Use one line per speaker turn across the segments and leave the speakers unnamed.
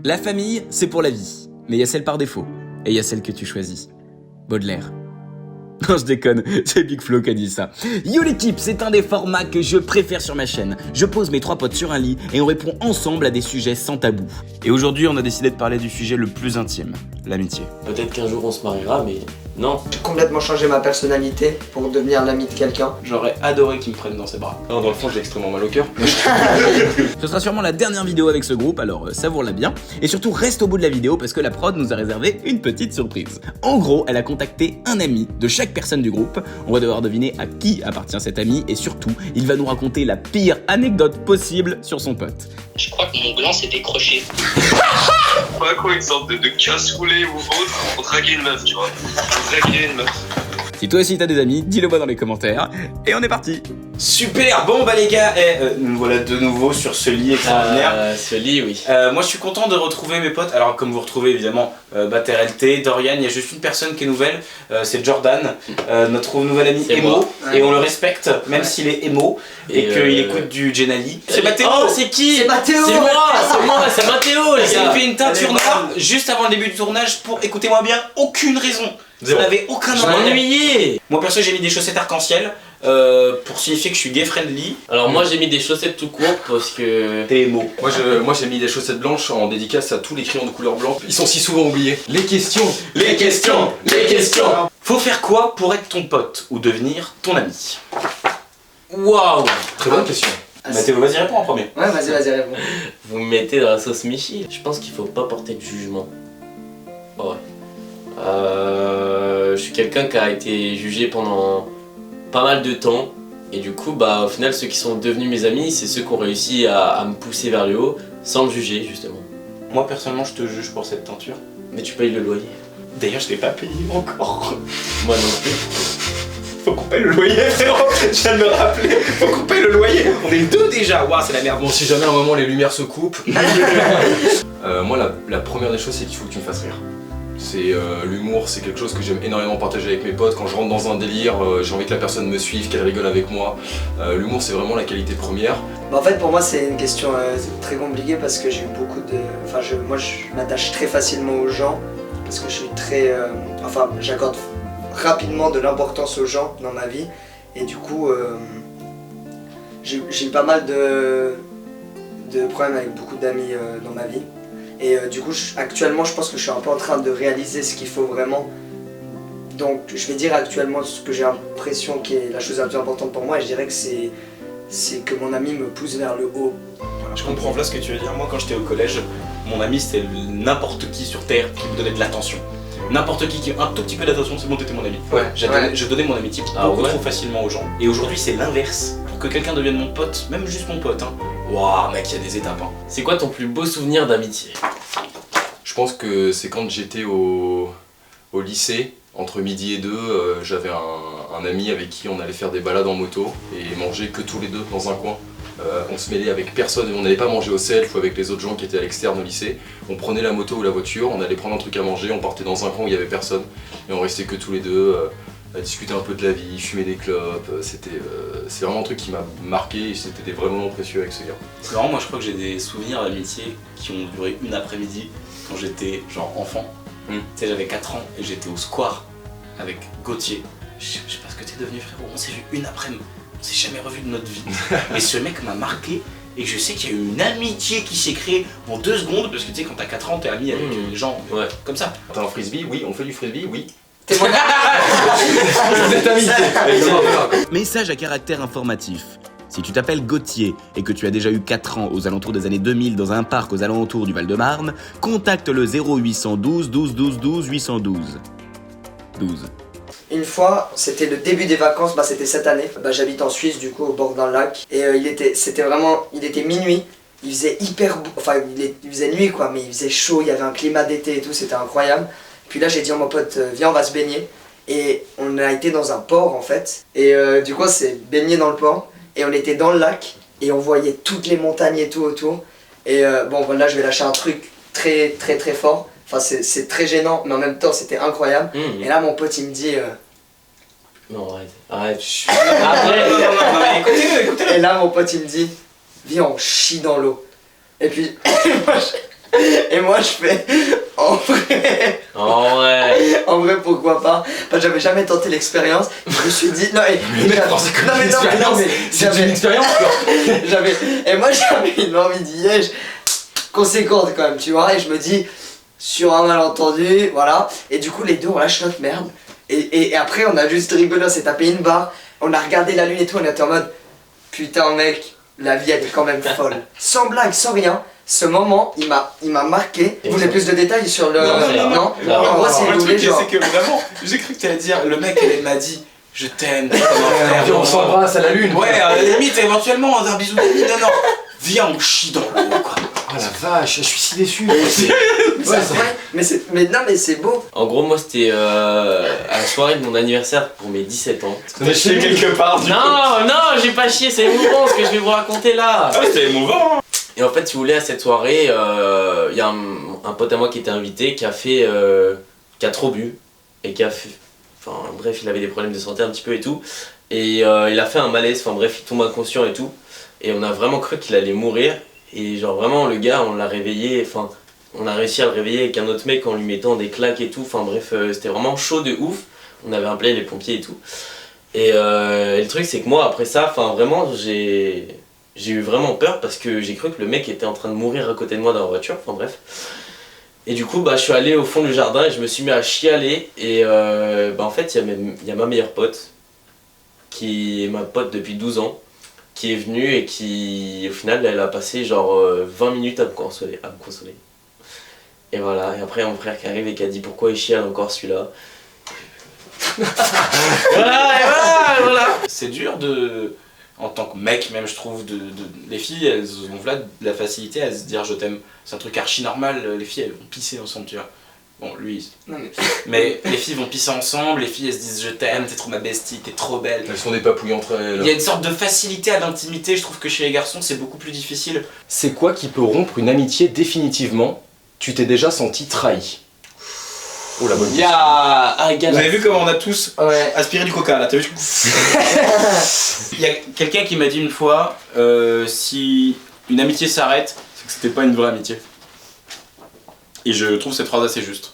La famille, c'est pour la vie. Mais il y a celle par défaut. Et il y a celle que tu choisis. Baudelaire. Non, je déconne, c'est Big Flo qui a dit ça. Yo l'équipe, c'est un des formats que je préfère sur ma chaîne. Je pose mes 3 potes sur un lit et on répond ensemble à des sujets sans tabou. Et aujourd'hui, on a décidé de parler du sujet le plus intime, l'amitié.
Peut-être qu'un jour on se mariera, mais non.
J'ai complètement changé ma personnalité pour devenir l'ami de quelqu'un.
J'aurais adoré qu'il me prenne dans ses bras.
Non, dans le fond, j'ai extrêmement mal au cœur.
Ce sera sûrement la dernière vidéo avec ce groupe, alors savoure-la bien. Et surtout, reste au bout de la vidéo parce que la prod nous a réservé une petite surprise. En gros, elle a contacté un ami de chaque personne du groupe. On va devoir deviner à qui appartient cet ami et surtout, il va nous raconter la pire anecdote possible sur son pote.
Je crois que mon gland s'est décroché.
Pas quoi, une sorte de cassoulet ou autre pour draguer une meuf, tu vois. Pour draguer une meuf.
Si toi aussi t'as des amis, dis-le moi dans les commentaires. Et on est parti.
Super, bon bah les gars, nous voilà de nouveau sur ce lit extraordinaire.
Ce lit, oui.
Moi je suis content de retrouver mes potes. Alors comme vous retrouvez évidemment Bater LT, Dorian, il y a juste une personne qui est nouvelle, c'est Jordan, notre nouvel ami
C'est
émo.
moi.
Et on le respecte, même s'il est émo et qu'il écoute du Genali. C'est Mathéo.
Oh, c'est qui?
C'est Mathéo.
C'est Mathéo, les
Il
gars.
fait une teinture noire juste avant le début du tournage pour, écoutez-moi bien, aucune raison. Vous n'avez aucun
Je
intérêt.
m'ennuyais.
Moi perso j'ai mis des chaussettes arc-en-ciel pour signifier que je suis gay friendly.
Alors moi j'ai mis des chaussettes tout court parce que...
T'es émo.
Moi j'ai mis des chaussettes blanches en dédicace à tous les crayons de couleur blanc. Ils sont si souvent oubliés. Les questions.
Faut faire quoi pour être ton pote ou devenir ton ami?
Waouh.
Très bonne question.
Mathéo, vas-y réponds en premier.
Ouais, vas-y, réponds.
Vous me mettez dans la sauce Michi. Je pense qu'il faut pas porter de jugement. Ouais. Je suis quelqu'un qui a été jugé pendant pas mal de temps. Et du coup, bah au final, ceux qui sont devenus mes amis, c'est ceux qui ont réussi à me pousser vers le haut sans me juger, justement.
Moi personnellement je te juge pour cette teinture.
Mais tu payes le loyer.
D'ailleurs je l'ai pas payé encore.
Moi non plus.
Faut qu'on paye le loyer frérot. Je viens de me rappeler. Faut qu'on paye le loyer. On est deux déjà. Waouh c'est la merde.
Bon, si jamais à un moment les lumières se coupent. Moi la première des choses c'est qu'il faut que tu me fasses rire. C'est l'humour, c'est quelque chose que j'aime énormément partager avec mes potes. Quand je rentre dans un délire, j'ai envie que la personne me suive, qu'elle rigole avec moi. L'humour c'est vraiment la qualité première.
Bah, en fait, pour moi, c'est une question très compliquée parce que j'ai eu beaucoup de. Enfin, moi, je m'attache très facilement aux gens parce que je suis très. Enfin, j'accorde rapidement de l'importance aux gens dans ma vie et du coup, j'ai eu pas mal de problèmes avec beaucoup d'amis dans ma vie. Et du coup, actuellement, je pense que je suis un peu en train de réaliser ce qu'il faut vraiment. Donc, je vais dire actuellement ce que j'ai l'impression qui est la chose la plus importante pour moi et je dirais que c'est que mon ami me pousse vers le haut.
Voilà, je comprends là ce que tu veux dire. Moi quand j'étais au collège, mon ami c'était n'importe qui sur terre qui me donnait de l'attention. N'importe qui a un tout petit peu d'attention, c'est bon, t'étais mon ami.
Ouais.
Je donnais mon amitié beaucoup trop facilement aux gens. Et aujourd'hui c'est l'inverse. Pour que quelqu'un devienne mon pote, même juste mon pote, hein. Waouh mec, il y a des étapes hein.
C'est quoi ton plus beau souvenir d'amitié?
Je pense que c'est quand j'étais au lycée, entre midi et 2, j'avais un ami avec qui on allait faire des balades en moto et manger que tous les deux dans un coin. On se mêlait avec personne, on n'allait pas manger au self ou avec les autres gens qui étaient à l'externe au lycée. On prenait la moto ou la voiture, on allait prendre un truc à manger, on partait dans un coin où il n'y avait personne et on restait que tous les deux à discuter un peu de la vie, fumer des clopes. C'est vraiment un truc qui m'a marqué et c'était des vrais moments précieux avec ce gars.
C'est marrant, moi je crois que j'ai des souvenirs d'amitié qui ont duré une après-midi quand j'étais genre enfant. Tu sais, j'avais 4 ans et j'étais au square avec Gauthier. Je sais pas ce que t'es devenu frérot, on s'est vu une après-midi, on s'est jamais revu de notre vie. Et ce mec m'a marqué et je sais qu'il y a eu une amitié qui s'est créée en 2 secondes parce que tu sais quand t'as 4 ans t'es ami avec les gens comme ça.
T'as un frisbee? Oui, on fait du frisbee? Oui.
T'es mon
Cette amitié.
Message à caractère informatif. Si tu t'appelles Gauthier et que tu as déjà eu 4 ans aux alentours des années 2000 dans un parc aux alentours du Val-de-Marne, contacte le 0812 12 12 12 812. 12.
Une fois, c'était le début des vacances, bah c'était cette année. Bah j'habite en Suisse du coup au bord d'un lac et il était minuit. Il faisait il faisait nuit quoi, mais il faisait chaud, il y avait un climat d'été et tout, c'était incroyable. Puis là j'ai dit à mon pote viens on va se baigner et on a été dans un port en fait et du coup on s'est baigné dans le port et on était dans le lac et on voyait toutes les montagnes et tout autour et bon là je vais lâcher un truc très très très fort. Enfin c'est très gênant mais en même temps c'était incroyable. Et là mon pote il me dit
Non, arrête.
Non, écoutez-le.
et là mon pote il me dit viens on chie dans l'eau. Et puis Et moi je fais en vrai,
Oh ouais.
en vrai pourquoi pas. Enfin, j'avais jamais tenté l'expérience. Je me suis dit non et
C'est une expérience quoi.
j'avais et moi j'avais une envie de liège conséquente quand même, tu vois. Et je me dis sur un malentendu, voilà. Et du coup les deux on lâche notre merde. Et après on a juste rigolé, on s'est tapé une barre. On a regardé la lune et tout, on était en mode putain mec, la vie elle est quand même folle. Sans blague, sans rien. Ce moment, il m'a marqué. Vous voulez plus de détails sur le...
Non.
En gros, c'est
Le
doublé,
truc,
genre...
c'est que vraiment, j'ai cru que t'allais dire, le mec, elle m'a dit, je t'aime,
Viens, on s'embrasse à la lune.
Ouais, à la limite, éventuellement, un bisou d'amis, non. Viens, on chie dans l'eau, quoi.
Ah la vache, je suis si déçu.
C'est vrai, mais non, mais c'est beau.
En gros, moi, c'était à la soirée de mon anniversaire pour mes 17 ans.
On est chez quelque part du coup.
Non, j'ai pas chié, c'est émouvant ce que je vais vous raconter là.
Ah, c'était émouvant.
Et en fait, si vous voulez, à cette soirée, il y a un pote à moi qui était invité, qui a trop bu et qui a fait... Enfin bref, il avait des problèmes de santé un petit peu et tout. Et il a fait un malaise, enfin bref, il tombe inconscient et tout. Et on a vraiment cru qu'il allait mourir. Et genre vraiment, le gars, on l'a réveillé, enfin... On a réussi à le réveiller avec un autre mec en lui mettant des claques et tout. Enfin bref, c'était vraiment chaud de ouf. On avait appelé les pompiers et tout. Et le truc, c'est que moi, après ça, enfin vraiment, j'ai eu vraiment peur parce que j'ai cru que le mec était en train de mourir à côté de moi dans la voiture. Enfin bref. Et du coup, bah, je suis allé au fond du jardin et je me suis mis à chialer. Et bah, en fait, il y a ma meilleure pote, qui est ma pote depuis 12 ans, qui est venue et qui, au final, elle a passé genre 20 minutes à me consoler. Et voilà, et après mon frère qui arrive et qui a dit pourquoi il chiale encore celui-là. voilà.
C'est dur de... En tant que mec, même, je trouve, les filles, elles ont là de la facilité à se dire je t'aime. C'est un truc archi normal, les filles, elles vont pisser ensemble, tu vois. Bon, lui...
Non,
Mais les filles vont pisser ensemble, les filles, elles se disent je t'aime, t'es trop ma bestie, t'es trop belle.
Elles sont des papouilles entre elles.
Il y a une sorte de facilité à l'intimité, je trouve que chez les garçons, c'est beaucoup plus difficile.
C'est quoi qui peut rompre une amitié définitivement? Tu t'es déjà senti trahi? Oh la bonne
Il y a un gars
Vous avez vu comment on a tous
Ouais.
aspiré du coca là, t'as vu? Il y a quelqu'un qui m'a dit une fois, si une amitié s'arrête, c'est que c'était pas une vraie amitié. Et je trouve cette phrase assez juste.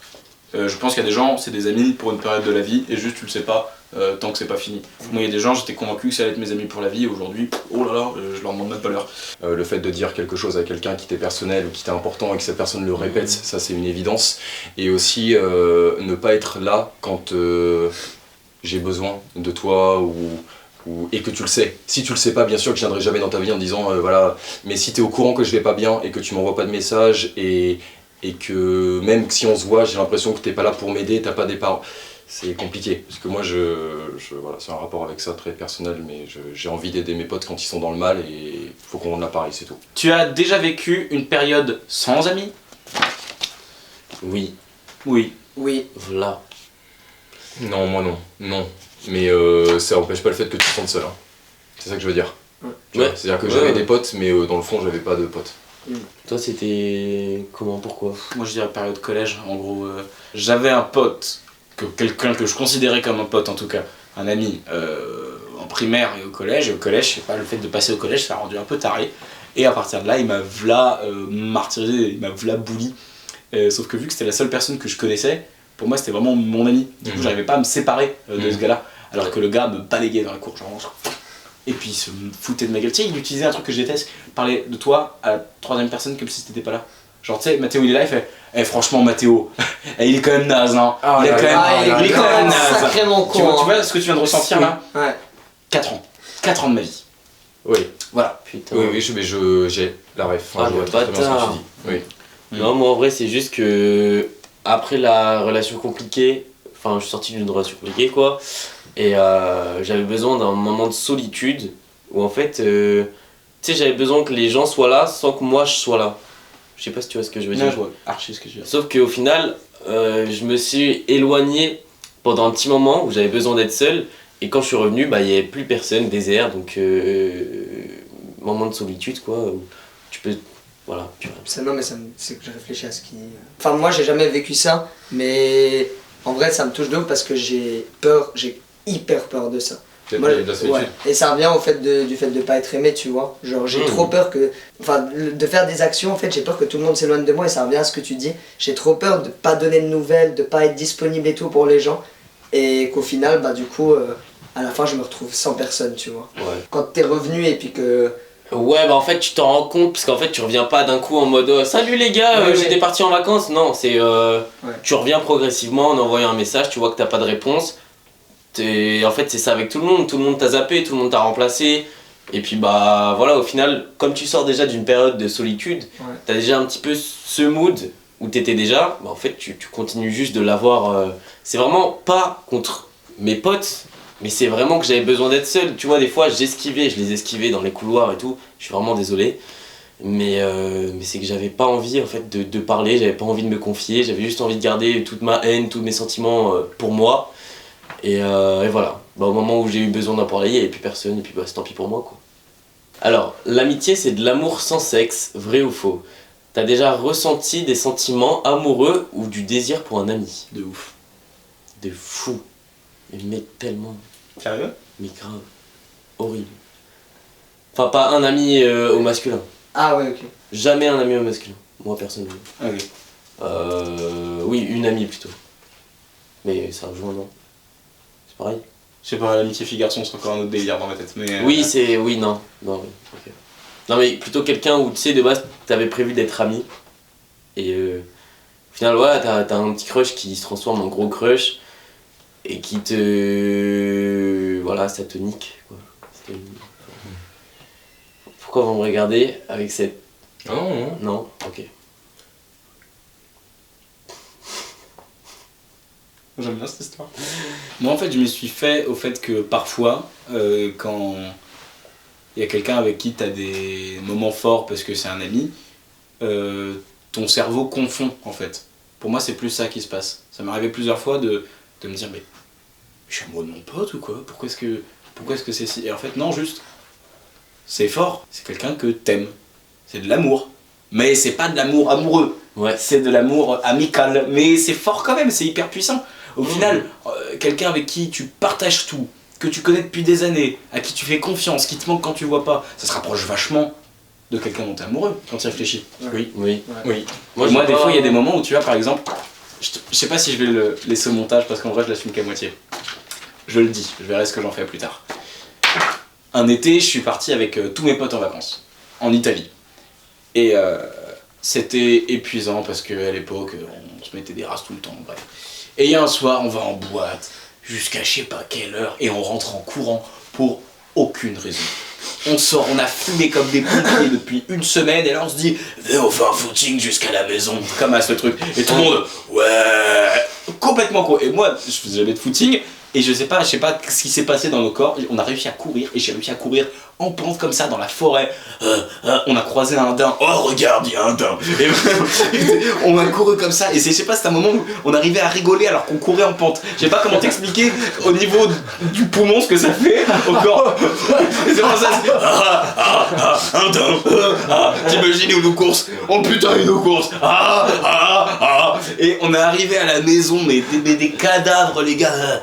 Je pense qu'il y a des gens, c'est des amis pour une période de la vie, et juste tu le sais pas tant que c'est pas fini. Moi il y a des gens, j'étais convaincu que ça allait être mes amis pour la vie, et aujourd'hui, oh là là, je leur demande même pas l'heure.
Le fait de dire quelque chose à quelqu'un qui t'est personnel ou qui t'est important et que cette personne le répète, ça c'est une évidence. Et aussi ne pas être là quand j'ai besoin de toi et que tu le sais. Si tu le sais pas, bien sûr que je viendrai jamais dans ta vie en disant voilà, mais si t'es au courant que je vais pas bien et que tu m'envoies pas de message et que même si on se voit, j'ai l'impression que t'es pas là pour m'aider, t'as pas des paroles. C'est compliqué, parce que moi, voilà, c'est un rapport avec ça très personnel, mais j'ai envie d'aider mes potes quand ils sont dans le mal et il faut qu'on rende l'appareil, c'est tout.
Tu as déjà vécu une période sans amis?
Oui,
Oui.
Oui.
voilà.
Non, moi non. Mais ça empêche pas le fait que tu te sentes seul. Hein. C'est ça que je veux dire. Tu vois,
Ouais.
c'est-à-dire que
Ouais,
j'avais
ouais.
des potes, mais dans le fond, j'avais pas de potes.
Toi, c'était... Comment, pourquoi?
Moi je dirais période collège, en gros. J'avais un pote, quelqu'un que je considérais comme un pote en tout cas, un ami, en primaire et au collège. Et au collège, je sais pas, le fait de passer au collège, ça a rendu un peu taré. Et à partir de là, il m'a v'là martyrisé, il m'a v'là bully. Sauf que vu que c'était la seule personne que je connaissais, pour moi c'était vraiment mon ami. Du coup, j'arrivais pas à me séparer de ce gars-là. Alors que le gars me balayait dans la cour, genre... Et puis il se foutait de ma gueule. Tu sais, il utilisait un truc que je déteste, parler de toi à la troisième personne comme si t'étais pas là. Genre, tu sais, Mathéo il est là, il fait franchement, Mathéo, il est quand même naze, hein. Il est quand même naze.
Sacrément con.
Tu vois ce que tu viens de ressentir là?
Ouais.
4 ans. 4 ans de ma vie.
Oui,
Voilà.
Putain.
oui, mais j'ai la ref.
Ah,
je vois
le
très bien ce que
bâtard.
tu dis. Oui.
Non, moi en vrai, c'est juste que après la relation compliquée, enfin, je suis sorti d'une relation compliquée quoi, et j'avais besoin d'un moment de solitude où en fait, tu sais, j'avais besoin que les gens soient là sans que moi je sois là. Je sais pas si tu vois ce que je veux
Non,
dire.
je vois archi ce que je veux dire.
Sauf qu'au final, je me suis éloigné pendant un petit moment où j'avais besoin d'être seul, et quand je suis revenu, bah, il n'y avait plus personne, désert, donc moment de solitude quoi, où tu peux. Voilà, tu vois.
Non mais c'est que je réfléchis à ce qui... Enfin moi j'ai jamais vécu ça, mais en vrai ça me touche de ouf parce que j'ai hyper peur de ça. Moi,
de la solitude.
ouais. Et ça revient au fait du fait de pas être aimé, tu vois. Genre, j'ai trop peur que. Enfin, de faire des actions, en fait, j'ai peur que tout le monde s'éloigne de moi et ça revient à ce que tu dis. J'ai trop peur de pas donner de nouvelles, de pas être disponible et tout pour les gens. Et qu'au final, bah, du coup, à la fin, je me retrouve sans personne, tu vois.
Ouais.
Quand t'es revenu et puis que.
Ouais, bah en fait, tu t'en rends compte parce qu'en fait, tu reviens pas d'un coup en mode salut les gars,
Ouais,
j'étais parti en vacances. Non, c'est.
Ouais.
Tu reviens progressivement en envoyant un message, tu vois que t'as pas de réponse. En fait, c'est ça avec tout le monde t'a zappé, tout le monde t'a remplacé. Et puis bah voilà, au final, comme tu sors déjà d'une période de solitude, t'as déjà un petit peu ce mood où t'étais déjà, bah en fait, tu continues juste de l'avoir. C'est vraiment pas contre mes potes. Mais c'est vraiment que j'avais besoin d'être seul. Tu vois, des fois, je les esquivais dans les couloirs et tout. Je suis vraiment désolé. Mais c'est que j'avais pas envie en fait de parler, j'avais pas envie de me confier. J'avais juste envie de garder toute ma haine, tous mes sentiments pour moi. Et voilà. Bah, au moment où j'ai eu besoin d'en parler, il n'y avait plus personne. Et puis bah, c'est tant pis pour moi, quoi. Alors, l'amitié, c'est de l'amour sans sexe, vrai ou faux? T'as déjà ressenti des sentiments amoureux ou du désir pour un ami?
De ouf.
De fou. Mais tellement.
Sérieux?
Mais grave. Horrible. Enfin, pas un ami au masculin.
Ah ouais, ok.
Jamais un ami au masculin. Moi, personnellement.
Ok.
Oui, une amie plutôt. Mais ça rejoint, non? C'est pareil?
Je sais pas, l'amitié fille-garçon, c'est encore un autre délire dans ma tête. Mais
Oui, c'est. Oui, non. Non, oui. Ok. Non, mais plutôt quelqu'un où, tu sais, de base, t'avais prévu d'être ami. Et au final, ouais, t'as un petit crush qui se transforme en gros crush. Et qui te. Voilà, ça te nique, quoi. Pourquoi vous me regardez avec cette.
Ah non, non.
Non? Ok.
J'aime bien cette histoire. Moi en fait je me suis fait au fait que parfois quand il y a quelqu'un avec qui tu as des moments forts parce que c'est un ami, ton cerveau confond en fait. Pour moi c'est plus ça qui se passe. Ça m'est arrivé plusieurs fois de me dire mais je suis amoureux de mon pote ou quoi? Pourquoi est-ce que c'est si... Et en fait non, juste c'est fort, c'est quelqu'un que t'aimes. C'est de l'amour. Mais c'est pas de l'amour amoureux.
Ouais.
C'est de l'amour amical. Mais c'est fort quand même, c'est hyper puissant. Au final, quelqu'un avec qui tu partages tout, que tu connais depuis des années, à qui tu fais confiance, qui te manque quand tu le vois pas, ça se rapproche vachement de quelqu'un dont t'es amoureux quand tu réfléchis.
Ouais.
Oui.
Oui.
Moi,
Moi
j'ai
des
pas-
fois, il y a des moments où tu vois, par exemple, je sais pas si je vais le laisser au montage parce qu'en vrai, je l'assume qu'à moitié. Je le dis, je verrai ce que j'en fais plus tard. Un été, je suis parti avec tous mes potes en vacances, en Italie. Et c'était épuisant parce qu'à l'époque, on se mettait des races tout le temps, bref. Et il y a un soir, on va en boîte, jusqu'à je sais pas quelle heure, et on rentre en courant pour aucune raison. On sort, on a fumé comme des pompiers depuis une semaine, et là on se dit, viens, on fait un footing jusqu'à la maison, comme à ce truc. Et tout le monde, ouais, complètement con. Et moi, je faisais jamais de footing, et je sais pas ce qui s'est passé dans nos corps. On a réussi à courir, et j'ai réussi à courir en pente comme ça dans la forêt. On a croisé un daim. Oh regarde, il y a un daim. Et on a couru comme ça. Et je sais pas, c'est un moment où on arrivait à rigoler alors qu'on courait en pente. Je sais pas comment t'expliquer au niveau du poumon ce que ça fait au corps. Et c'est vraiment ça. Un daim. T'imagines où nos courses? Oh putain, une nos courses. Et on est arrivé à la maison, mais des cadavres, les gars.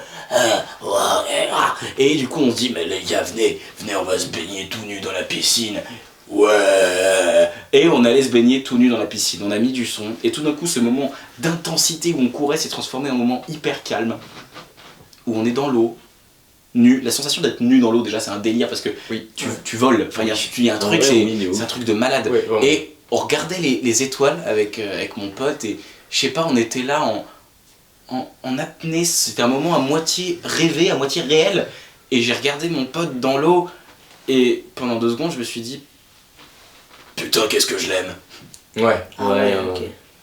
Et du coup on se dit mais les gars venez, on va se baigner tout nu dans la piscine. Ouais. Et on allait se baigner tout nu dans la piscine, on a mis du son et tout d'un coup ce moment d'intensité où on courait s'est transformé en un moment hyper calme où on est dans l'eau, nu. La sensation d'être nu dans l'eau déjà c'est un délire parce que
Oui.
tu voles, enfin il y a un truc,
Ouais, oui, mais
c'est un truc de malade.
Ouais, vraiment.
Et on regardait les étoiles avec mon pote et je sais pas, on était là en apnée, c'était un moment à moitié rêvé, à moitié réel. Et j'ai regardé mon pote dans l'eau et pendant 2 secondes je me suis dit putain qu'est-ce que je l'aime.
Ouais.
Ouais,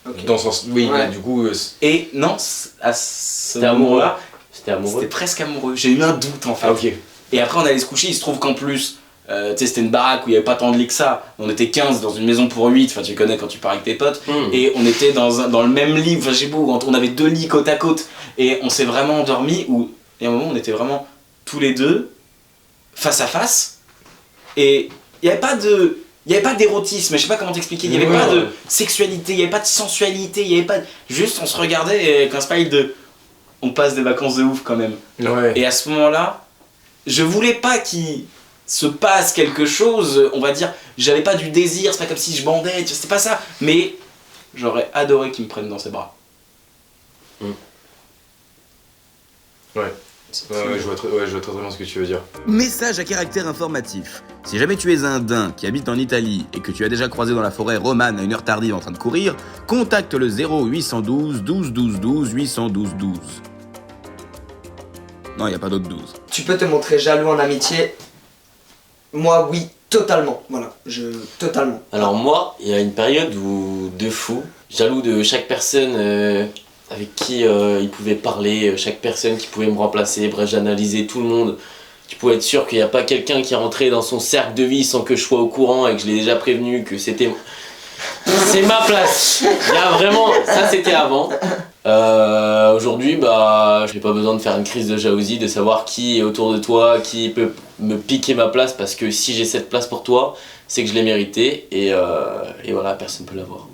ok.
Dans ce sens. Oui,
Ouais.
mais du coup.
Et non, à ce
C'était amoureux.
moment-là,
C'était amoureux.
c'était presque amoureux. J'ai eu un doute en fait.
Ah, ok.
Et après on allait se coucher, il se trouve qu'en plus, tu sais c'était une baraque où il n'y avait pas tant de lits que ça. On était 15 dans une maison pour 8, enfin tu connais quand tu pars avec tes potes. Et on était dans le même lit, enfin je sais pas où, on avait 2 lits côte à côte. Et on s'est vraiment endormis où, et à un moment on était vraiment tous les deux, face à face. Et il n'y avait pas d'érotisme, je sais pas comment t'expliquer, il n'y avait
Ouais,
pas
ouais.
de sexualité, il n'y avait pas de sensualité, il n'y avait pas... Juste on se regardait avec un smile de... On passe des vacances de ouf quand même.
Ouais.
Et à ce moment-là, je voulais pas qu'il se passe quelque chose, on va dire, j'avais pas du désir, c'est pas comme si je bandais, c'était pas ça, mais j'aurais adoré qu'il me prenne dans ses bras.
Ouais, je vois très bien ce que tu veux dire.
Message à caractère informatif. Si jamais tu es un daim qui habite en Italie et que tu as déjà croisé dans la forêt Romane à une heure tardive en train de courir, contacte le 0812 12 12 12 812 12. Non, il n'y a pas d'autre 12.
Tu peux te montrer jaloux en amitié. Moi, oui, totalement. Voilà, totalement.
Alors moi, il y a une période où, de fou, jaloux de chaque personne avec qui il pouvait parler, chaque personne qui pouvait me remplacer, bref, j'analysais tout le monde. Tu pouvais être sûr qu'il n'y a pas quelqu'un qui est rentré dans son cercle de vie sans que je sois au courant et que je l'ai déjà prévenu que c'était... C'est ma place. Il y a vraiment... Ça, c'était avant. Aujourd'hui, bah, j'ai pas besoin de faire une crise de jalousie, de savoir qui est autour de toi, qui peut me piquer ma place, parce que si j'ai cette place pour toi, c'est que je l'ai mérité et voilà, personne peut l'avoir.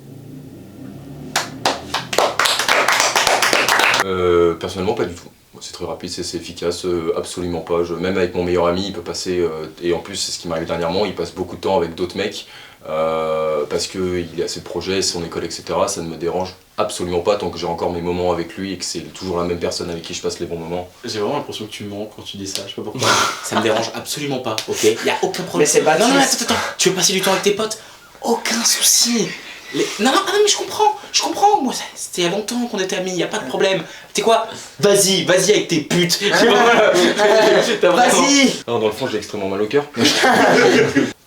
Personnellement, pas du tout. C'est très rapide, c'est efficace, absolument pas. Même avec mon meilleur ami, il peut passer, et en plus, c'est ce qui m'arrive dernièrement, il passe beaucoup de temps avec d'autres mecs, parce qu'il a ses projets, son école, etc. Ça ne me dérange absolument pas tant que j'ai encore mes moments avec lui et que c'est toujours la même personne avec qui je passe les bons moments.
J'ai vraiment l'impression que tu mens quand tu dis ça, je sais pas pourquoi. Ça me dérange absolument pas, ok? Y a aucun problème.
Mais c'est pas
Non, attends, tu veux passer du temps avec tes potes? Aucun souci. Non, mais je comprends, moi c'était il y a longtemps qu'on était amis, y a pas de problème. Tu sais quoi? Vas-y avec tes putes. Vas-y.
Non, dans le fond, j'ai extrêmement mal au cœur.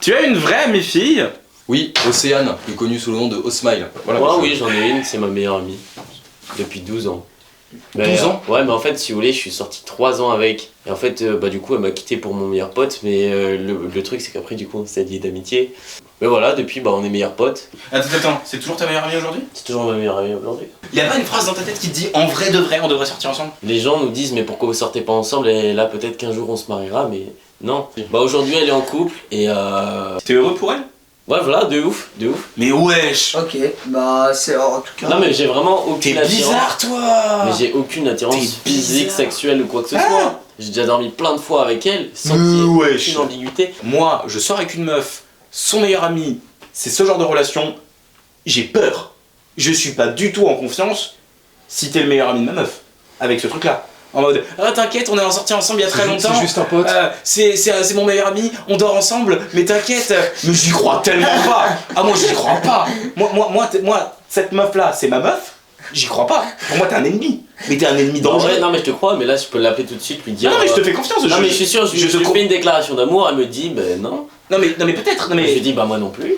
Tu as une vraie amie fille?
Oui, Océane, qui est connue sous le nom de Osmile. Voilà,
Moi, oui, j'en ai une, c'est ma meilleure amie. Depuis 12 ans.
12 ans?
Ouais, mais en fait, si vous voulez, je suis sorti 3 ans avec. Et en fait, bah, du coup, elle m'a quitté pour mon meilleur pote. Mais le truc, c'est qu'après, du coup, on s'est lié d'amitié. Mais voilà, depuis, bah, on est meilleurs potes.
Attends, c'est toujours ta meilleure amie aujourd'hui?
C'est toujours ma meilleure amie aujourd'hui.
Y a pas une phrase dans ta tête qui te dit en vrai de vrai, on devrait sortir ensemble?
Les gens nous disent, mais pourquoi vous sortez pas ensemble? Et là, peut-être qu'un jour, on se mariera, mais non. Bah, aujourd'hui, elle est en couple et
T'es heureux pour elle?
ouais, voilà, de ouf.
Mais wesh!
Ok, bah c'est en tout cas.
Non, mais j'ai vraiment aucune
T'es
attirance.
bizarre toi!
Mais j'ai aucune attirance
T'es
physique,
bizarre.
sexuelle ou quoi que ce
Ah.
soit. J'ai déjà dormi plein de fois avec elle, sans qu'il y ait
Wesh.
aucune ambiguïté.
Moi, je sors avec une meuf, son meilleur ami, c'est ce genre de relation, j'ai peur. Je suis pas du tout en confiance si t'es le meilleur ami de ma meuf. Avec ce truc-là. En mode, ah t'inquiète, on est sortis ensemble il y a très longtemps.
C'est juste un pote.
C'est mon meilleur ami, on dort ensemble, mais t'inquiète. Mais j'y crois tellement pas. Ah moi j'y crois pas. Moi cette meuf-là, c'est ma meuf. J'y crois pas. Pour moi t'es un ennemi. Mais t'es un ennemi
En
dangereux.
vrai, non, mais je te crois, mais là, je peux l'appeler tout de suite, lui dire.
Non mais je te fais confiance.
Non, mais je suis sûr, je
te
lui
crois.
fais une déclaration d'amour, elle me dit, ben non.
Non mais peut-être. Non
Je lui
mais.
dis, bah moi non plus.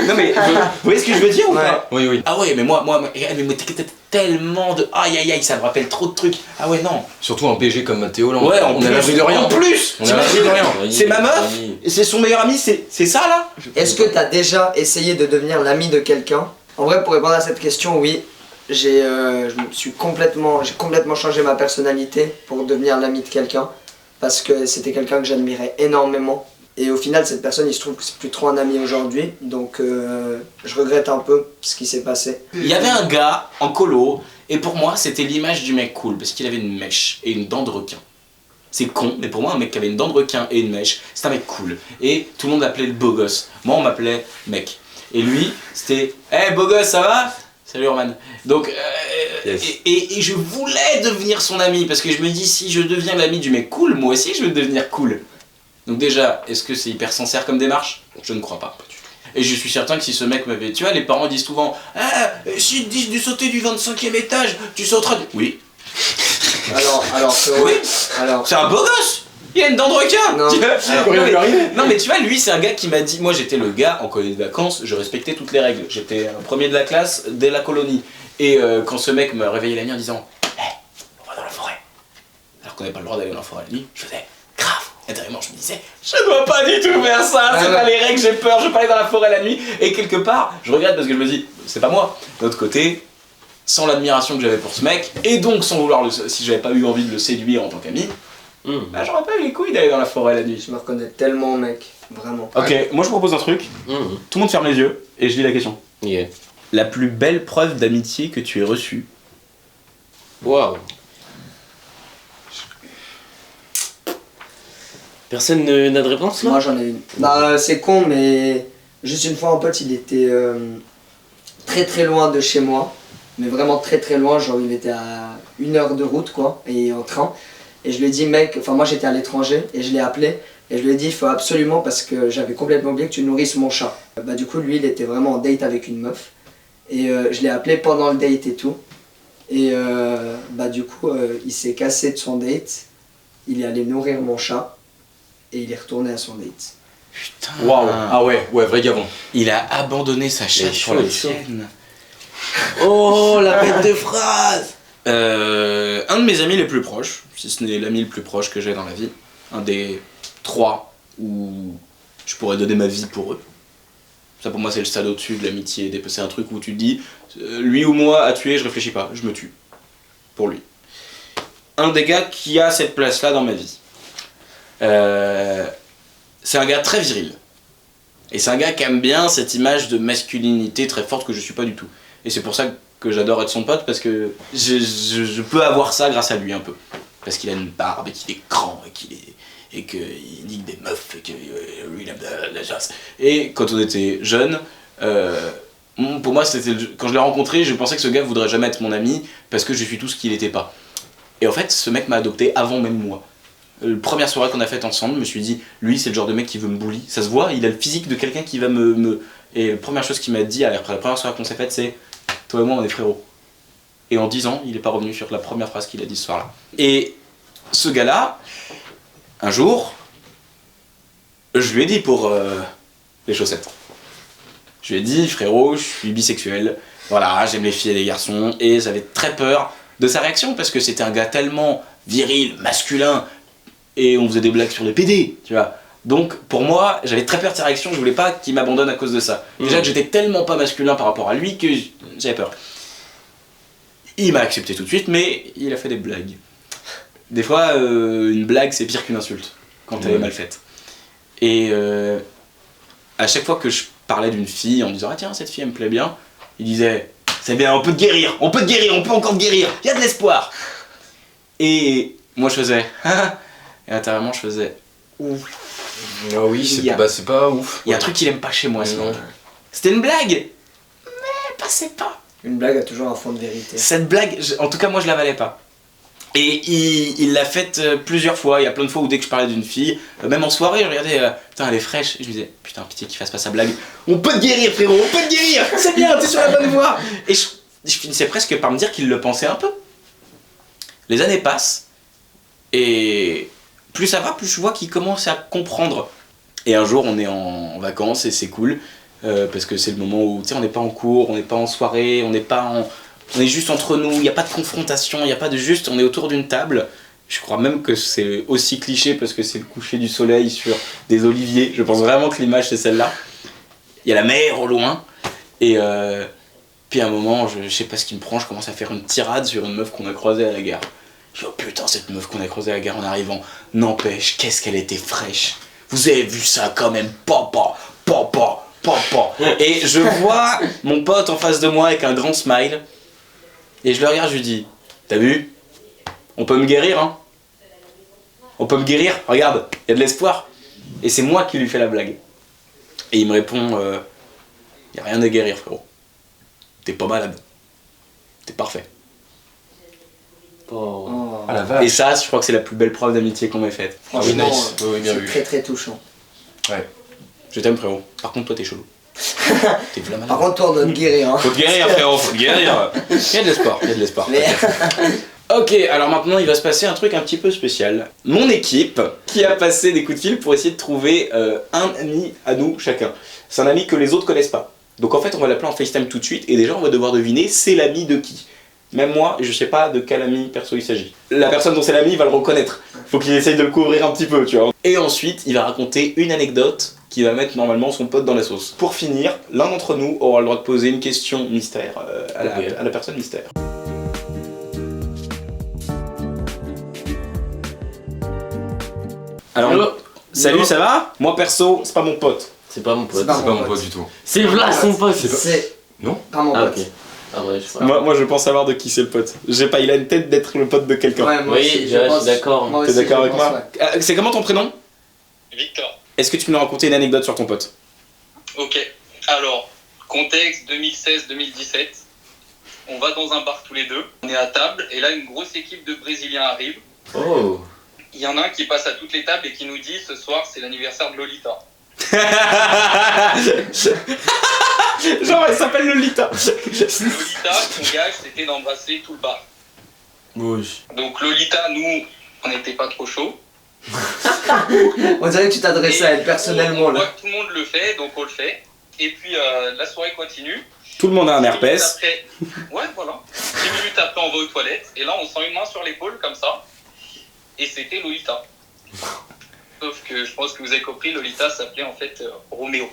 Non mais. Vous voyez ce que je veux dire ou pas?
Oui.
Ah ouais mais moi t'es tellement de. Aïe aïe aïe, ça me rappelle trop de trucs. Ah ouais non.
Surtout un PG comme Mathéo, là,
Ouais,
on est à l'abri de rien.
En plus,
On est à l'abri de rien.
c'est ma meuf,
Oui.
c'est son meilleur ami, c'est ça là?
Est-ce que t'as déjà essayé de devenir l'ami de quelqu'un? En vrai, pour répondre à cette question, oui. J'ai complètement changé ma personnalité pour devenir l'ami de quelqu'un. Parce que c'était quelqu'un que j'admirais énormément. Et au final, cette personne, il se trouve que c'est plus trop un ami aujourd'hui. Donc je regrette un peu ce qui s'est passé.
Il y avait un gars en colo, et pour moi c'était l'image du mec cool, parce qu'il avait une mèche et une dent de requin. C'est con, mais pour moi un mec qui avait une dent de requin et une mèche, c'est un mec cool. Et tout le monde l'appelait le beau gosse. Moi on m'appelait mec. Et lui, c'était « Hey beau gosse, ça va ?» Salut Roman. Donc,
Yes.
et je voulais devenir son ami, parce que je me dis, si je deviens l'ami du mec cool, moi aussi je veux devenir cool. Donc déjà, est-ce que c'est hyper sincère comme démarche? Je ne crois pas. Et je suis certain que si ce mec m'avait... Tu vois, les parents disent souvent « Ah, si te disent de sauter du 25e étage, tu sauteras du... » Oui.
Alors que
Oui.
alors
C'est un beau gosse. Il a une dent de requin.
Non.
Tu vois
Alors,
non, non mais tu vois, lui c'est un gars qui m'a dit... Moi j'étais le gars en colonie de vacances, je respectais toutes les règles. J'étais un premier de la classe dès la colonie. Et quand ce mec me réveillait la nuit en disant « Hey, on va dans la forêt. » Alors qu'on n'avait pas le droit d'aller dans la forêt la nuit, je faisais « Grave !» Intérieurement je me disais « Je dois pas du tout faire ça, c'est pas les règles, j'ai peur, je veux pas aller dans la forêt la nuit. » Et quelque part, je regrette parce que je me dis « C'est pas moi. » D'un autre côté, sans l'admiration que j'avais pour ce mec, et donc sans vouloir si j'avais pas eu envie de le séduire en tant qu'ami, bah j'aurais pas eu les couilles d'aller dans la forêt la nuit.
je me reconnais tellement, mec. Vraiment.
Ok, moi je propose un truc. Tout le monde ferme les yeux et je lis la question.
Yeah.
La plus belle preuve d'amitié que tu aies reçue?
Waouh. Personne n'a de réponse là?
Moi j'en ai une. Bah, c'est con, mais juste une fois, un pote, il était très très loin de chez moi. Mais vraiment très très loin, genre il était à 1 heure de route quoi, et en train. Et je lui ai dit, mec, enfin moi j'étais à l'étranger, et je l'ai appelé. Et je lui ai dit, il faut absolument, parce que j'avais complètement oublié que tu nourrisses mon chat. Bah du coup, lui, il était vraiment en date avec une meuf. Et je l'ai appelé pendant le date et tout. Et bah du coup, il s'est cassé de son date. Il est allé nourrir mon chat. Et il est retourné à son date.
Putain.
Waouh. Ah ouais, vrai gavon.
Il a abandonné sa chatte
chaud,
pour la
il est chaud.
sienne.
Oh, la bête de phrase!
Un de mes amis les plus proches, si ce n'est l'ami le plus proche que j'ai dans la vie, un des 3 où je pourrais donner ma vie pour eux. Ça pour moi c'est le stade au-dessus de l'amitié, c'est un truc où tu te dis, lui ou moi à tuer, je réfléchis pas, je me tue. Pour lui. Un des gars qui a cette place-là dans ma vie. C'est un gars très viril. Et c'est un gars qui aime bien cette image de masculinité très forte que je suis pas du tout. Et c'est pour ça que j'adore être son pote, parce que je peux avoir ça grâce à lui un peu. Parce qu'il a une barbe et qu'il est grand et qu'il nique des meufs et que lui il aime la chasse. Et quand on était jeunes, pour moi quand je l'ai rencontré, je pensais que ce gars voudrait jamais être mon ami parce que je suis tout ce qu'il était pas. Et en fait, ce mec m'a adopté avant même moi. La première soirée qu'on a faite ensemble, je me suis dit, lui c'est le genre de mec qui veut me bully. Ça se voit, il a le physique de quelqu'un qui va me... Et la première chose qu'il m'a dit après la première soirée qu'on s'est faite, c'est toi et moi on est frérots. Et en 10 ans, il est pas revenu sur la première phrase qu'il a dit ce soir-là. Et ce gars-là, un jour, je lui ai dit pour les chaussettes. Je lui ai dit, frérot, je suis bisexuel, voilà, j'aime les filles et les garçons, et j'avais très peur de sa réaction parce que c'était un gars tellement viril, masculin, et on faisait des blagues sur les PD, tu vois. Donc pour moi, j'avais très peur de sa réaction, je voulais pas qu'il m'abandonne à cause de ça. Déjà que j'étais tellement pas masculin par rapport à lui que j'avais peur. Il m'a accepté tout de suite, mais il a fait des blagues. Des fois, une blague c'est pire qu'une insulte, quand elle est mal faite. Et à chaque fois que je parlais d'une fille en disant « Ah tiens, cette fille elle me plaît bien », il disait « C'est bien, on peut te guérir, on peut encore te guérir, il y a de l'espoir !» Et moi je faisais « Et intérieurement je faisais « Ouf !»
Ah oui, c'est pas ouf.
Il y a un truc qu'il aime pas chez moi, ce mec. C'était une blague, mais passez pas.
Une blague a toujours un fond de vérité.
Cette blague, en tout cas moi je la valais pas. Et il l'a faite plusieurs fois, il y a plein de fois où dès que je parlais d'une fille, même en soirée, je regardais, putain elle est fraîche, et je me disais, putain pitié qu'il fasse pas sa blague. On peut te guérir frérot, on peut te guérir, c'est bien, t'es sur la bonne voie. Et je finissais presque par me dire qu'il le pensait un peu. Les années passent, et plus ça va, plus je vois qu'il commence à comprendre. Et un jour on est en vacances et c'est cool, parce que c'est le moment où, tu sais, on n'est pas en cours, on n'est pas en soirée, on est juste entre nous, il n'y a pas de confrontation, il n'y a pas de juste, on est autour d'une table. Je crois même que c'est aussi cliché parce que c'est le coucher du soleil sur des oliviers. Je pense vraiment que l'image c'est celle-là. Il y a la mer au loin. Et puis à un moment, je sais pas ce qui me prend, je commence à faire une tirade sur une meuf qu'on a croisée à la gare. Je dis oh putain, cette meuf qu'on a croisée à la gare en arrivant, n'empêche, qu'est-ce qu'elle était fraîche. Vous avez vu ça quand même, papa. Et je vois mon pote en face de moi avec un grand smile. Et je le regarde, je lui dis, t'as vu? On peut me guérir, hein? On peut me guérir, regarde, il y a de l'espoir. Et c'est moi qui lui fais la blague. Et il me répond, y a rien à guérir, frérot. T'es pas malade. T'es parfait.
Oh.
Ah la vache.
Et ça, je crois que c'est la plus belle preuve d'amitié qu'on m'ait faite.
Franchement,
nice. Oui, bien
c'est
vu.
très très touchant.
Ouais.
Je t'aime, frérot. Par contre, toi, t'es chelou. T'es vraiment
Par
malade.
contre, toi, on doit te guérir. Hein.
Faut te guérir, frérot, faut te guérir. Il y a de l'espoir, il y a de l'espoir.
Mais...
Ok, alors maintenant il va se passer un truc un petit peu spécial. Mon équipe qui a passé des coups de fil pour essayer de trouver un ami à nous chacun. C'est un ami que les autres connaissent pas. Donc en fait on va l'appeler en FaceTime tout de suite et déjà on va devoir deviner c'est l'ami de qui. Même moi, je sais pas de quel ami perso il s'agit. La personne dont c'est l'ami va le reconnaître. Faut qu'il essaye de le couvrir un petit peu, tu vois. Et ensuite, il va raconter une anecdote qui va mettre normalement son pote dans la sauce. Pour finir, l'un d'entre nous aura le droit de poser une question mystère à la personne mystère. Alors,
Hello.
salut,
Hello.
ça va? Moi perso, c'est pas mon pote.
C'est pas mon pote.
C'est pas
C'est pas mon pote du tout.
C'est Vlas son pote.
C'est
Non.
pas mon
Ah
pote.
ok. Ah ouais, je sais pas.
Moi je pense savoir de qui c'est le pote. J'ai pas, il a une tête d'être le pote de quelqu'un.
Ouais, moi
Oui,
aussi,
je suis
pense.
d'accord.
Moi
T'es
aussi,
d'accord
je
avec
pense,
moi?
ouais.
C'est comment ton prénom?
Victor.
Est-ce que tu peux nous raconter une anecdote sur ton pote?
Ok. Alors, contexte 2016-2017. On va dans un bar tous les deux. On est à table et là, une grosse équipe de Brésiliens arrive.
Oh.
Il y en a un qui passe à toutes les tables et qui nous dit ce soir, c'est l'anniversaire de Lolita.
Genre, elle s'appelle Lolita.
Lolita, son gage, c'était d'embrasser tout le bar.
Bouge.
Donc Lolita, nous, on n'était pas trop chaud.
On dirait que tu t'adressais à elle personnellement
On voit
là.
que tout le monde le fait, donc on le fait. Et puis la soirée continue.
Tout le monde a un
10
herpès.
minutes après- Ouais, voilà. 10 minutes après, on va aux toilettes. Et là, on sent une main sur l'épaule, comme ça. Et c'était Lolita. Sauf que je pense que vous avez compris, Lolita s'appelait en fait Roméo.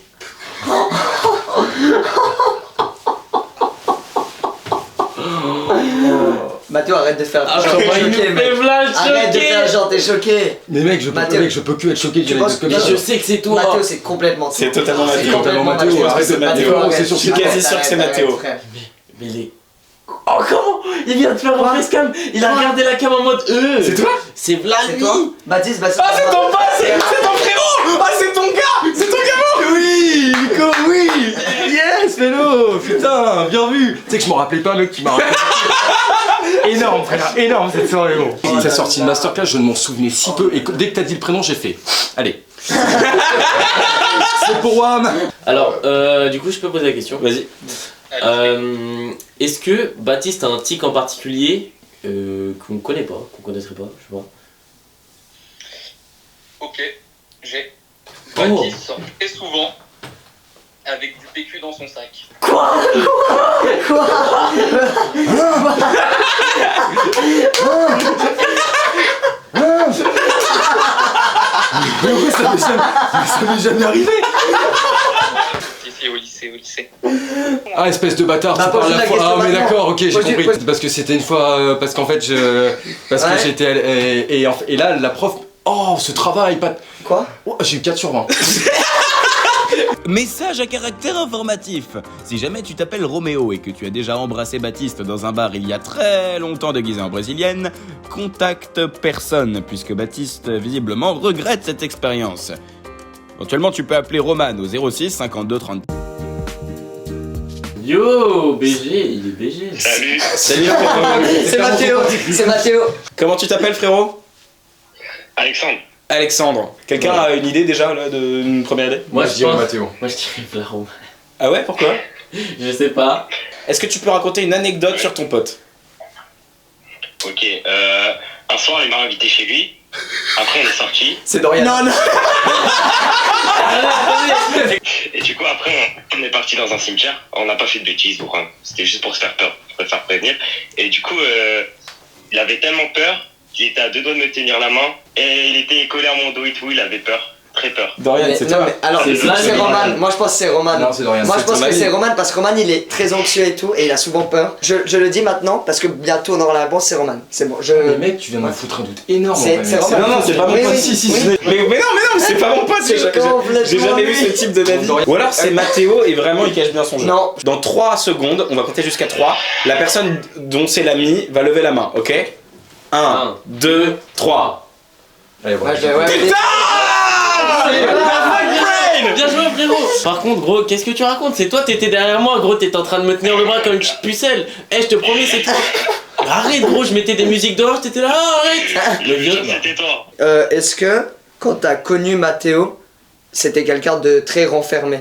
Mathéo, arrête de faire
Ah,
genre
comment
t'es
il nous
choqué,
fait
mec.
vlage
Arrête de
choqué.
faire genre t'es choqué.
Mais mec, je
Mathéo.
peux que être choqué
Tu
d'une
penses
anecdote comme
que
ça.
Je sais que c'est toi.
Mathéo, c'est complètement
C'est totalement
C'est
Mathéo.
complètement
Mathéo,
Mathéo.
arrête,
c'est Mathéo.
arrête,
C'est sûr,
je suis
arrête,
quasi sûr que
arrête,
c'est
arrête,
Mathéo.
frère.
Mais les... Oh comment il vient de faire
Quoi
un facecam. Il a regardé la cam en mode
C'est toi?
C'est Vlad.
C'est toi Baptiste,
Ah, c'est ton pote, c'est ton frérot. Ah, c'est ton gars, c'est ton gamin.
Oui, Nico, oui. Yes, Félo. Putain, bien vu. Tu sais que je m'en rappelais pas, mec, qui m'a rappelé. Énorme, frère, énorme cette soirée, gros. Il t'a sorti une masterclass, je ne m'en souvenais si peu, et dès que t'as dit le prénom, j'ai fait. Allez. C'est pour Wam.
Alors, du coup, je peux poser la question.
Vas-y.
Est-ce que Baptiste a un tic en particulier qu'on connaît pas, qu'on connaîtrait pas, je sais pas.
Ok, j'ai.
Oh.
Baptiste sort très souvent avec du PQ dans son sac.
Ça m'est jamais arrivé.
Ici, au lycée.
Ah, espèce de bâtard,
Bah,
tu parles
pose
la
la
fois.
question
Ah, mais
maintenant.
d'accord, ok, j'ai
Pose-
compris.
pose-
Parce que c'était une fois. Parce qu'en fait, Parce
Ouais.
que j'étais. Et là, la prof. Oh, ce travail, pas.
Quoi
Oh, j'ai eu 4 sur 20.
Message à caractère informatif. Si jamais tu t'appelles Roméo et que tu as déjà embrassé Baptiste dans un bar il y a très longtemps déguisé en brésilienne, contacte personne puisque Baptiste visiblement regrette cette expérience. Éventuellement, tu peux appeler Roman au 06 52 30.
Yo, BG, il est BG.
Salut.
Salut frérot.
C'est Mathéo. C'est Mathéo.
Comment tu t'appelles frérot?
Alexandre.
Alexandre. Quelqu'un a une idée déjà là, une première idée?
Moi,
je
je
dirais
pense.
Mathéo.
Moi, je dirais Vlad.
Ah ouais, pourquoi?
Je sais pas.
Est-ce que tu peux raconter une anecdote sur ton pote?
Ok, un soir il m'a invité chez lui. Après on est sortis.
C'est Dorian.
Non.
Et du coup après on est parti dans un cimetière. On n'a pas fait de bêtises ou rien. C'était juste pour se faire peur. Je préfère prévenir. Et du coup il avait tellement peur qu'il était à 2 doigts de me tenir la main. Et il était collé à mon dos et tout. Il avait peur. Très peur.
Dorian, c'est toi.
alors,
C'est Vlad,
c'est
mais-
Roman. Moi, je pense que c'est Roman.
Non, c'est Dorian.
Moi, je
c'est
pense
ton
que
ami.
c'est Roman parce que Roman, il est très anxieux et tout, et il a souvent peur. Je le dis maintenant parce que bientôt on aura la réponse, c'est Roman. C'est bon.
Mais mec, tu viens de me foutre un doute énorme.
C'est-
en fait.
c'est Roman.
Non, non, c'est pas mon
Oui,
pote.
oui,
Si, si,
oui.
si. Mais non, c'est pas mon pote.
C'est
J'ai jamais vu
lui.
ce type de ma vie. Ou alors c'est Mathéo et vraiment il cache bien son jeu.
Non.
Dans 3 secondes, on va compter jusqu'à 3. La personne dont c'est l'ami va lever la main, ok? 1, 2, 3.
Allez,
Ouais,
voilà.
ouais,
Bien joué, frérot. Par contre, gros, qu'est-ce que tu racontes? C'est toi, t'étais derrière moi, gros, t'étais en train de me tenir le bras comme une petite pucelle. Eh, je te promets, c'est toi. Arrête, gros, je mettais des musiques dehors, t'étais là, arrête. Le vieux.
C'était toi.
Est-ce que quand t'as connu Mathéo, c'était quelqu'un de très renfermé?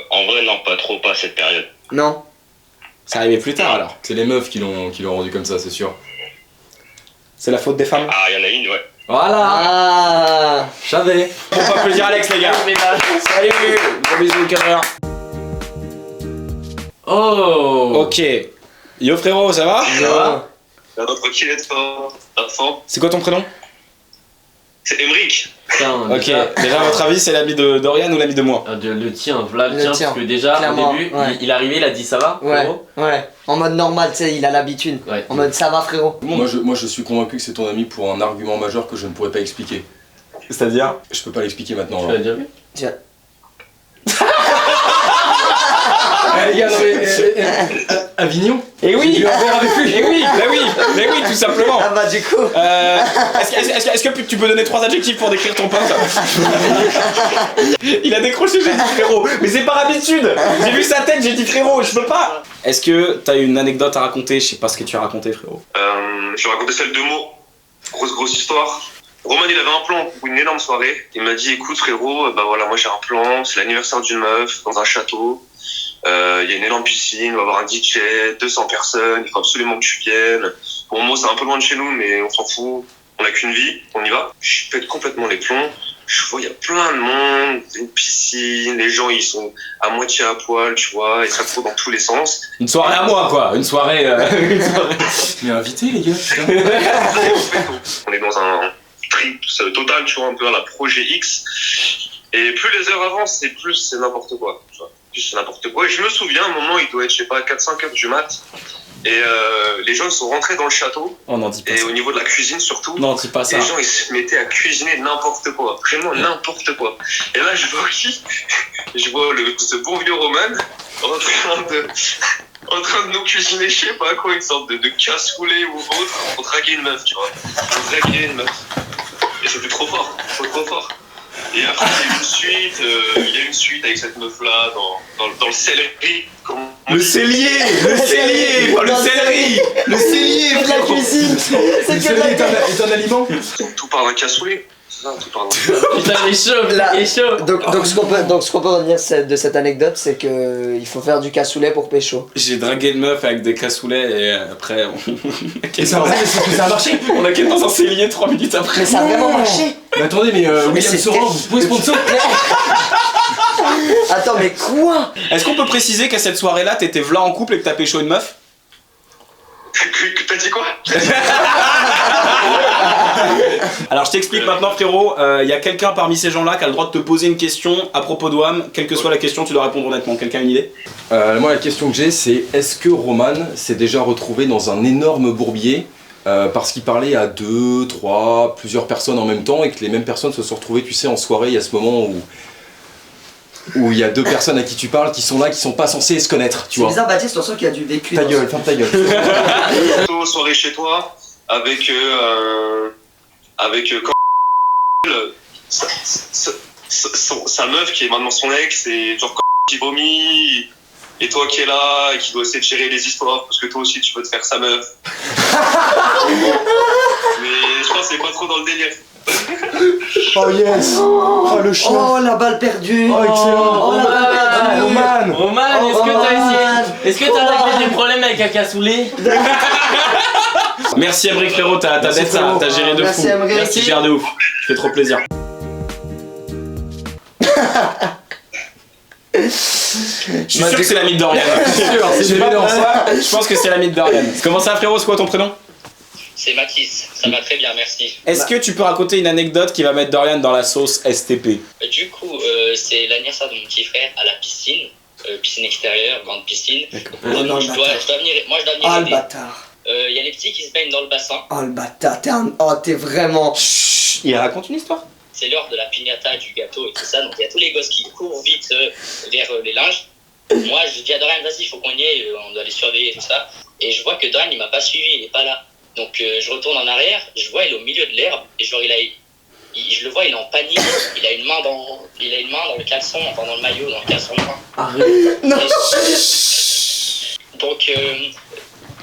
En vrai non pas trop, pas cette période.
Non.
C'est arrivé plus tard alors.
C'est les meufs qui l'ont rendu comme ça, c'est sûr.
C'est la faute des femmes.
Ah il y en a une ouais.
Voilà.
Ah.
Je savais.
Bon, pas plaisir Alex les gars. Salut. Gros bisous carrière.
Oh.
Ok. Yo frérot, ça va?
Non.
Tranquille et toi. Vincent.
C'est quoi ton prénom?
C'est Emric.
Putain,
Ok. Déjà à votre avis, c'est l'ami de Dorian ou l'ami de moi?
Le tien, Vlad,
Le
tiens,
tien,
parce que déjà,
clairement,
au début,
ouais.
il est arrivé, il a dit ça va,
Ouais.
frérot.
Ouais. En mode normal, tu sais, il a l'habitude.
Ouais.
En mode ça va frérot.
Moi, je suis convaincu que c'est ton ami pour un argument majeur que je ne pourrais pas expliquer.
C'est-à-dire?
Je peux pas l'expliquer maintenant.
Tu
là.
l'as déjà vu?
Eh, les gars, non, mais, Avignon.
Et oui.
Tu as un verre avec lui.
Et oui, mais oui, tout simplement.
Ah bah du coup.
Est-ce que tu peux donner 3 adjectifs pour décrire ton pote? Il a décroché, j'ai dit frérot. Mais c'est par habitude. J'ai vu sa tête, j'ai dit frérot, je peux pas. Est-ce que t'as une anecdote à raconter? Je sais pas ce que tu as raconté, frérot.
Je vais raconter celle de mots. Grosse histoire. Roman, il avait un plan pour une énorme soirée. Il m'a dit, écoute frérot, bah voilà, moi j'ai un plan, c'est l'anniversaire d'une meuf dans un château. Il y a une énorme piscine, on va avoir un DJ, 200 personnes, il faut absolument que tu viennes. Bon, moi c'est un peu loin de chez nous, mais on s'en fout. On n'a qu'une vie, on y va. Je pète complètement les plombs. Je vois, il y a plein de monde, une piscine, les gens ils sont à moitié à poil, tu vois, et ça court dans tous les sens.
Une soirée à moi, quoi. Une soirée.
Mais invité, les gars, putain.
On est dans un trip total, tu vois, un peu à la projet X. Et plus les heures avancent, et plus c'est n'importe quoi, tu vois. Plus c'est n'importe quoi. Et je me souviens, à un moment, il doit être, je sais pas, 4-5 heures du mat. Et les gens sont rentrés dans le château.
Oh non, dis pas
et
ça.
au niveau de la cuisine surtout.
Non, dis pas ça.
Les gens ils se mettaient à cuisiner n'importe quoi, vraiment n'importe quoi. Et là je vois qui? Je vois ce bon vieux Roman en train de nous cuisiner, je sais pas quoi, une sorte de cassoulet ou autre pour draguer une meuf, tu vois. Pour draguer une meuf. Et c'était trop fort, trop fort. Et après il y a une suite avec cette meuf là dans le céleri.
Le cellier, le cellier, pas le céleri. Le cellier,
C'est de la cuisine. C'est que de la cuisine.
est un aliment.
Tout par un cassoulet. C'est ça, tout par un
Putain, il est chaud,
Là,
il est chaud.
Donc ce qu'on peut retenir de cette anecdote, c'est que il faut faire du cassoulet pour pécho.
J'ai dragué une meuf avec des cassoulets et après
Et ça a marché.
on a quitté dans un cellier 3 minutes après.
Mais ça a vraiment marché.
Mais attendez, mais William
c'est
Sorin, vous pouvez sponsor.
Attends, mais quoi?
Est-ce qu'on peut préciser qu'à cette soirée-là, t'étais v'là en couple et que t'as pécho une meuf?
Que t'as dit quoi?
Alors je t'explique maintenant frérot, il y a quelqu'un parmi ces gens-là qui a le droit de te poser une question à propos d'Oham, quelle que soit la question, tu dois répondre honnêtement. Quelqu'un a une idée?
Moi, la question que j'ai, c'est est-ce que Roman s'est déjà retrouvé dans un énorme bourbier parce qu'il parlait à 2, 3, plusieurs personnes en même temps et que les mêmes personnes se sont retrouvées, tu sais, en soirée, il y a ce moment où il y a 2 personnes à qui tu parles qui sont là, qui sont pas censées se connaître, tu
C'est
vois.
bizarre, Baptiste, on sent qu'il y a du vécu.
Ta
dans
gueule, ferme ta gueule.
Soirée chez toi avec sa meuf qui est maintenant son ex et genre qui vomit et toi qui est là et qui doit essayer de gérer les histoires parce que toi aussi tu veux te faire sa meuf. Mais je pense que c'est pas trop dans le délire.
Oh yes. Oh le chien.
Oh, la balle perdue.
Oh, excellent.
Oh, la balle perdue.
Roman.
Roman, est-ce que t'as réglé des problèmes avec un cassoulet?
Merci Emric frérot, t'as
Merci, frérot.
t'as géré de
Merci,
fou.
Emric.
Tu gères de ouf, ça fait trop plaisir. Je suis sûr que c'est la mythe d'Oriane.
C'est évident.
Je pense que c'est la mythe d'Oriane. Comment ça frérot, c'est quoi ton prénom?
C'est Mathis, ça va très bien, merci.
Est-ce que tu peux raconter une anecdote qui va mettre Dorian dans la sauce STP?
Du coup, c'est l'anniversaire de mon petit frère à la piscine, piscine extérieure, grande piscine.
Oh non, le
je dois
bâtard.
venir, moi je dois
Oh,
venir
le
aider.
bâtard.
Il y a les petits qui se baignent dans le bassin.
Oh, le bâtard. T'es vraiment.
Chut, il raconte une histoire.
C'est l'heure de la piñata, du gâteau et tout ça. Donc il y a tous les gosses qui courent vite vers les linges. Moi, je dis à Dorian, vas-y, il faut qu'on y aille, on doit les surveiller et tout ça. Et je vois que Dorian, il m'a pas suivi, il est pas là. Donc je retourne en arrière, je vois, il est au milieu de l'herbe. Et genre, je le vois, il est en panique. Il a une main dans le caleçon, enfin dans le maillot, dans le caleçon noir.
Arrête. Non.
Donc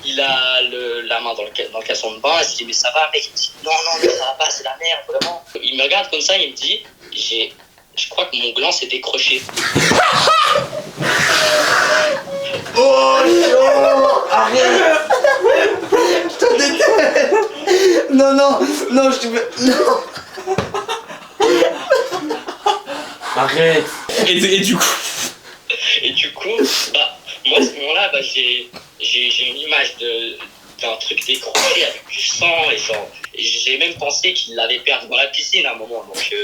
il a la main dans le caleçon de bain. Je dis, mais ça va, mec? Il me dit, non, mais ça va pas, c'est la merde, vraiment. Il me regarde comme ça, il me dit, je crois que mon gland s'est décroché.
Oh, arrête. Je te déteste. Non, je te veux. Non.
Arrête. Et du coup.
Et du coup, moi à ce moment-là, j'ai une image d'un truc décroché avec du sang et genre, j'ai même pensé qu'il l'avait perdu dans la piscine à un moment. Donc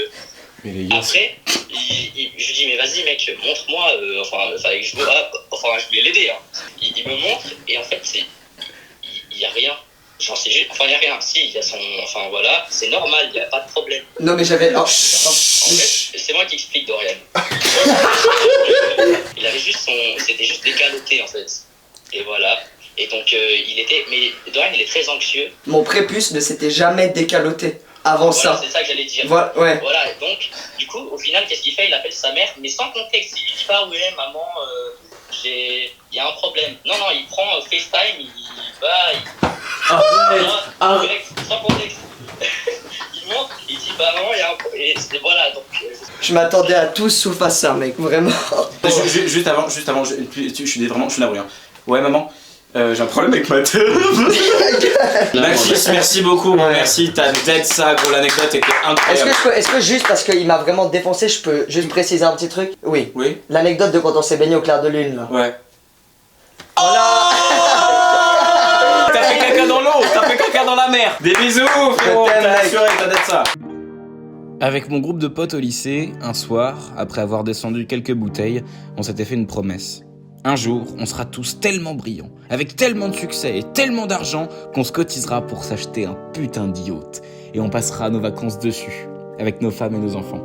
après, je lui dis mais vas-y mec, montre-moi. Je voulais l'aider. Hein. Il me montre et en fait il y a rien. Genre c'est juste, il y a rien. Si, il y a son, voilà, c'est normal, il y a pas de problème.
Non, mais j'avais. Oh.
En fait, c'est moi qui explique Dorian. Il avait juste c'était juste décaloté en fait.
Et voilà. Et donc, mais Dorian, il est très anxieux.
Mon prépuce ne s'était jamais décaloté avant
Voilà,
ça.
c'est ça que j'allais dire.
Ouais.
Voilà, donc, du coup, au final, qu'est-ce qu'il fait? Il appelle sa mère, mais sans contexte. Il dit pas, ouais, maman, il y a un problème. Non, il prend FaceTime, il va,
Arrête.
direct, sans contexte. Il monte, il dit, bah maman, il y a un problème. Et voilà, donc.
Je m'attendais à tout sauf à ça, mec, vraiment.
Juste avant, je suis navré. Hein. Ouais, maman, j'ai un problème avec ma teuf. Mathis, merci beaucoup, merci, t'as d'être ça, gros, l'anecdote était incroyable.
Est-ce que juste parce qu'il m'a vraiment défoncé, je peux juste préciser un petit truc? Oui. L'anecdote de quand on s'est baigné au clair de lune, là.
Ouais.
Voilà.
T'as fait caca dans l'eau, t'as fait caca dans la mer. Des bisous, frérot,
t'aime,
t'as
mec.
assuré, t'as d'être ça. Avec mon groupe de potes au lycée, un soir, après avoir descendu quelques bouteilles, on s'était fait une promesse. Un jour, on sera tous tellement brillants, avec tellement de succès et tellement d'argent, qu'on se cotisera pour s'acheter un putain de yacht. Et on passera nos vacances dessus, avec nos femmes et nos enfants.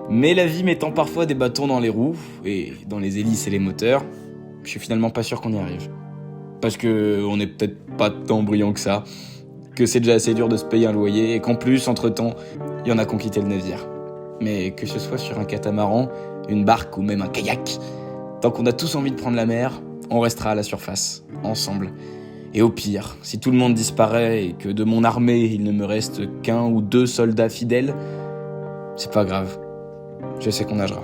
Mais la vie mettant parfois des bâtons dans les roues, et dans les hélices et les moteurs, je suis finalement pas sûr qu'on y arrive. Parce que on est peut-être pas tant brillant que ça, que c'est déjà assez dur de se payer un loyer, et qu'en plus, entre-temps, il y en a qui ont quitté le navire. Mais que ce soit sur un catamaran, une barque ou même un kayak, tant qu'on a tous envie de prendre la mer, on restera à la surface, ensemble. Et au pire, si tout le monde disparaît et que de mon armée, il ne me reste qu'1 ou 2 soldats fidèles, c'est pas grave. Je sais qu'on nagera.